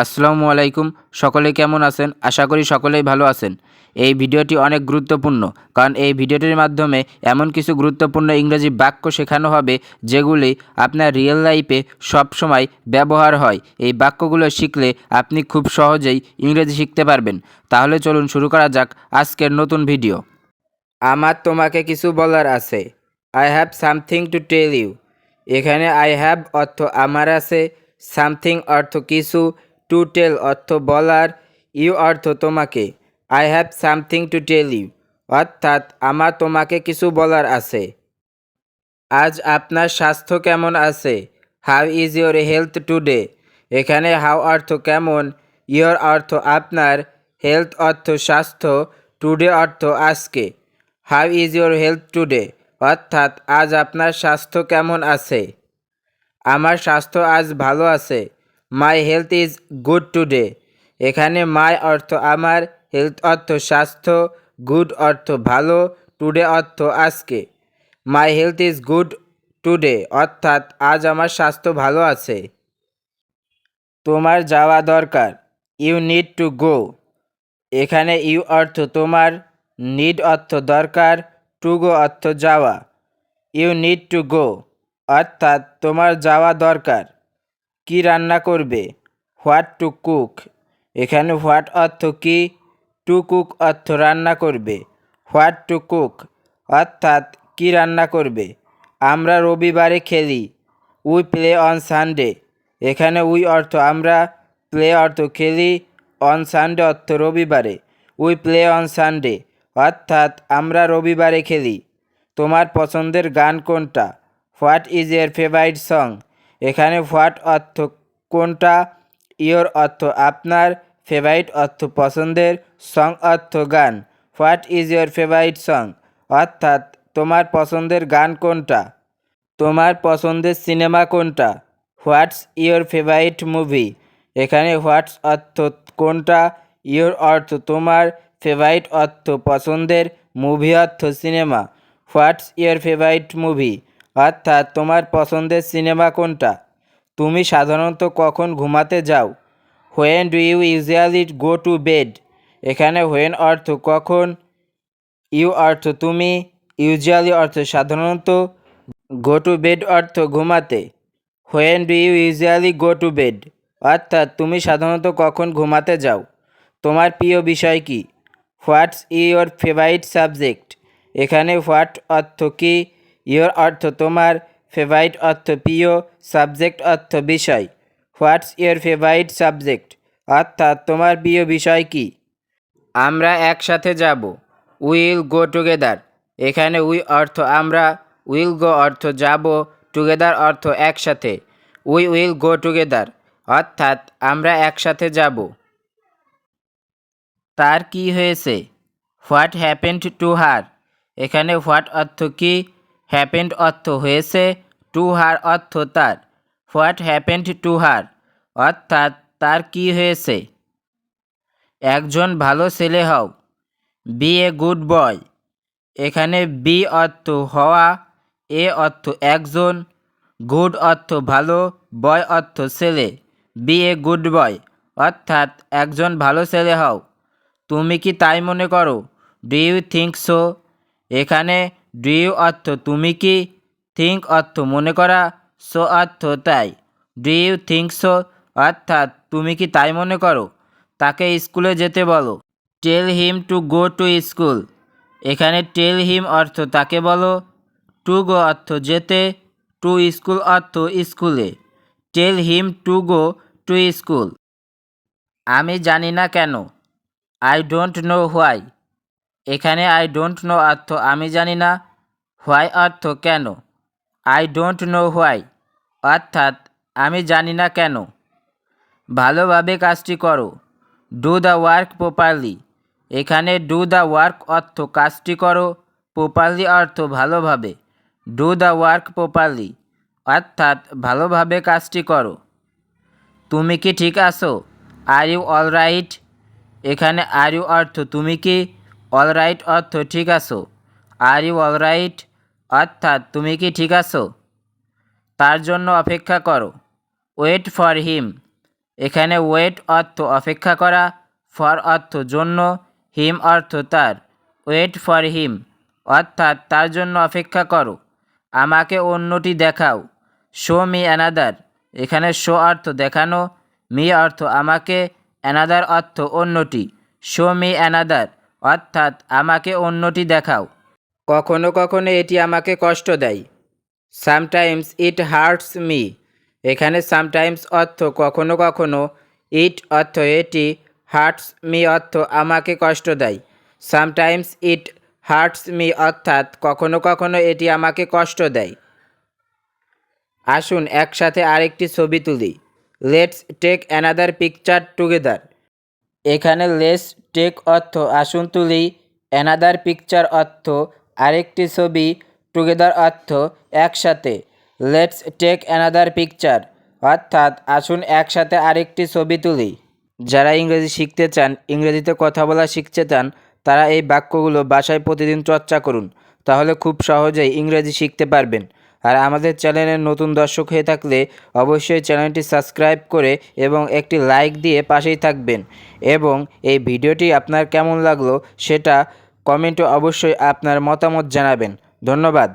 আসসালামু আলাইকুম। সকলে কেমন আছেন? আশা করি সকলেই ভালো আছেন। এই ভিডিওটি অনেক গুরুত্বপূর্ণ, কারণ এই ভিডিওটির মাধ্যমে এমন কিছু গুরুত্বপূর্ণ ইংরেজি বাক্য শেখানো হবে যেগুলি আপনার রিয়েল লাইফে সবসময় ব্যবহার হয়। এই বাক্যগুলো শিখলে আপনি খুব সহজেই ইংরেজি শিখতে পারবেন। তাহলে চলুন শুরু করা যাক আজকের নতুন ভিডিও। আমার তোমাকে কিছু বলার আছে। I have something to tell you. এখানে আই হ্যাভ অর্থ আমার আছে, সামথিং অর্থ কিছু, টু টেল অর্থ বলার, ইউ অর্থ তোমাকে। I have something to tell you অর্থাৎ আমার তোমাকে কিছু বলার আছে। আজ আপনার স্বাস্থ্য কেমন আছে? How is your health today? এখানে হাউ অর্থ কেমন, ইয়োর অর্থ আপনার, হেলথ অর্থ স্বাস্থ্য, টুডে অর্থ আজকে। How is your health today অর্থাৎ আজ আপনার স্বাস্থ্য কেমন আছে? আমার স্বাস্থ্য আজ ভালো আছে। মাই হেলথ ইজ গুড টুডে। এখানে মাই অর্থ আমার, হেলথ অর্থ স্বাস্থ্য, গুড অর্থ ভালো, টুডে অর্থ আজকে। My health is good today অর্থাৎ আজ আমার স্বাস্থ্য ভালো আছে। তোমার যাওয়া দরকার। You need to go. এখানে ইউ অর্থ তোমার, নিড অর্থ দরকার, টু গো অর্থ যাওয়া। ইউ নিড টু গো অর্থাৎ তোমার যাওয়া দরকার। কি রান্না করবে? What to cook. এখানে হোয়াট অর্থ কি, টু কুক অর্থ রান্না করবে। হোয়াট টু কুক অর্থাৎ কি রান্না করবে। আমরা রবিবারে খেলি। We play on Sunday. এখানে উই অর্থ আমরা, প্লে অর্থ খেলি, অন সানডে অর্থ রবিবারে। উই প্লে অন সানডে অর্থাৎ আমরা রবিবারে খেলি। তোমার পছন্দের গান কোনটা? What is your favourite song. এখানে হোয়াট অর্থ কোনটা, ইয়োর অর্থ আপনার, ফেভারিট অর্থ পছন্দের, সং অর্থ গান। What is your favourite song অর্থাৎ তোমার পছন্দের গান কোনটা। তোমার পছন্দের সিনেমা কোনটা? What's your favourite movie. এখানে হোয়াটস অর্থ কোনটা, ইয়োর অর্থ তোমার, ফেভারিট অর্থ পছন্দের, মুভি অর্থ cinema. What's your favourite movie অর্থাৎ তোমার পছন্দের সিনেমা কোনটা। তুমি সাধারণত কখন ঘুমাতে যাও? When do you usually go to bed. এখানে হোয়েন অর্থ কখন, ইউ অর্থ তুমি, ইউজুয়ালি অর্থ সাধারণত, গো টু বেড অর্থ ঘুমাতে। When do you usually go to bed অর্থাৎ তুমি সাধারণত কখন ঘুমাতে যাও। তোমার প্রিয় বিষয় কি? What's your favourite subject. এখানে হোয়াট অর্থ কি, ইয়োর অর্থ তোমার, ফেভারিট অর্থ প্রিয়, সাবজেক্ট অর্থ বিষয়। হোয়াটস ইয়োর ফেভারিট সাবজেক্ট অর্থাৎ তোমার প্রিয় বিষয় কি। আমরা একসাথে যাব। Will go together. এখানে উই অর্থ আমরা, উইল গো অর্থ যাব, টুগেদার অর্থ একসাথে। উই উইল গো টুগেদার অর্থাৎ আমরা একসাথে যাব। তার কি হয়েছে? What happened to her. এখানে হোয়াট অর্থ কি, হ্যাপেন্ড অর্থ হয়েছে, টু হার অর্থ তার। হোয়াট হ্যাপেন্ড টু হার অর্থাৎ তার কি হয়েছে। একজন ভালো ছেলে হও। Be a good boy. এখানে বি অর্থ হওয়া, এ অর্থ একজন, গুড অর্থ ভালো, বয় অর্থ ছেলে। বি এ গুড বয় অর্থাৎ একজন ভালো ছেলে হও। তুমি কি তাই মনে করো? Do you think so. এখানে ডু ইউ অর্থ তুমি কি, থিঙ্ক অর্থ মনে করা, সো অর্থ তাই। ডু ইউ থিঙ্ক সো অর্থাৎ তুমি কি তাই মনে করো। তাকে স্কুলে যেতে বলো। Tell him to go to school. এখানে টেল হিম অর্থ তাকে বলো, টু গো অর্থ যেতে, টু স্কুল অর্থ স্কুলে। Tell him to go to school. আমি জানি না কেন। I don't know why. এখানে আই ডোন্ট নো অর্থ আমি জানি না, হোয়াই অর্থ কেন। আই ডোন্ট নো হোয়াই অর্থাৎ আমি জানি না কেন। ভালোভাবে কাজটি করো। Do the work properly. এখানে ডু দ্য ওয়ার্ক অর্থ কাজটি করো, প্রপারলি অর্থ ভালোভাবে। ডু দ্য ওয়ার্ক প্রপারলি অর্থাৎ ভালোভাবে কাজটি করো। তুমি কি ঠিক আছো? Are you all right. এখানে আর ইউ অর্থ তুমি কি, অল রাইট অর্থ ঠিক আছো। আর ইউ অল রাইট অর্থাৎ তুমি কি ঠিক আছো। তার জন্য অপেক্ষা করো। Wait for him. এখানে ওয়েট অর্থ অপেক্ষা করা, ফর অর্থ জন্য, হিম অর্থ তার। ওয়েট ফর হিম অর্থাৎ তার জন্য অপেক্ষা করো। আমাকে অন্যটি দেখাও। শো মি অ্যানাদার এখানে শো অর্থ দেখানো, মি অর্থ আমাকে, অ্যানাদার অর্থ অন্যটি। শো মি অ্যানাদার অর্থাৎ আমাকে অন্যটি দেখাও। কখনো কখনো এটি আমাকে কষ্ট দেয়। সামটাইমস ইট হার্টস মি এখানে সামটাইমস অর্থ কখনো কখনো, ইট অর্থ এটি, হার্টস মি অর্থ আমাকে কষ্ট দেয়। সামটাইমস ইট হার্টস মি অর্থাৎ কখনো কখনো এটি আমাকে কষ্ট দেয়। আসুন একসাথে আরেকটি ছবি তুলি। Let's take another picture together এখানে লেটস টেক অর্থ আসুন তুলি, অ্যানাদার পিকচার অর্থ আরেকটি ছবি, টুগেদার অর্থ একসাথে। লেটস টেক অ্যানাদার পিকচার অর্থাৎ আসুন একসাথে আরেকটি ছবি তুলি। যারা ইংরেজি শিখতে চান, ইংরেজিতে কথা বলা শিখতে চান, তারা এই বাক্যগুলো বাসায় প্রতিদিন চর্চা করুন, তাহলে খুব সহজেই ইংরেজি শিখতে পারবেন। আর আমাদের চ্যানেলের নতুন দর্শক হয়ে থাকলে অবশ্যই চ্যানেলটি সাবস্ক্রাইব করে এবং একটি লাইক দিয়ে পাশেই থাকবেন। এবং এই ভিডিওটি আপনার কেমন লাগলো সেটা কমেন্টে অবশ্যই আপনার মতামত জানাবেন। ধন্যবাদ।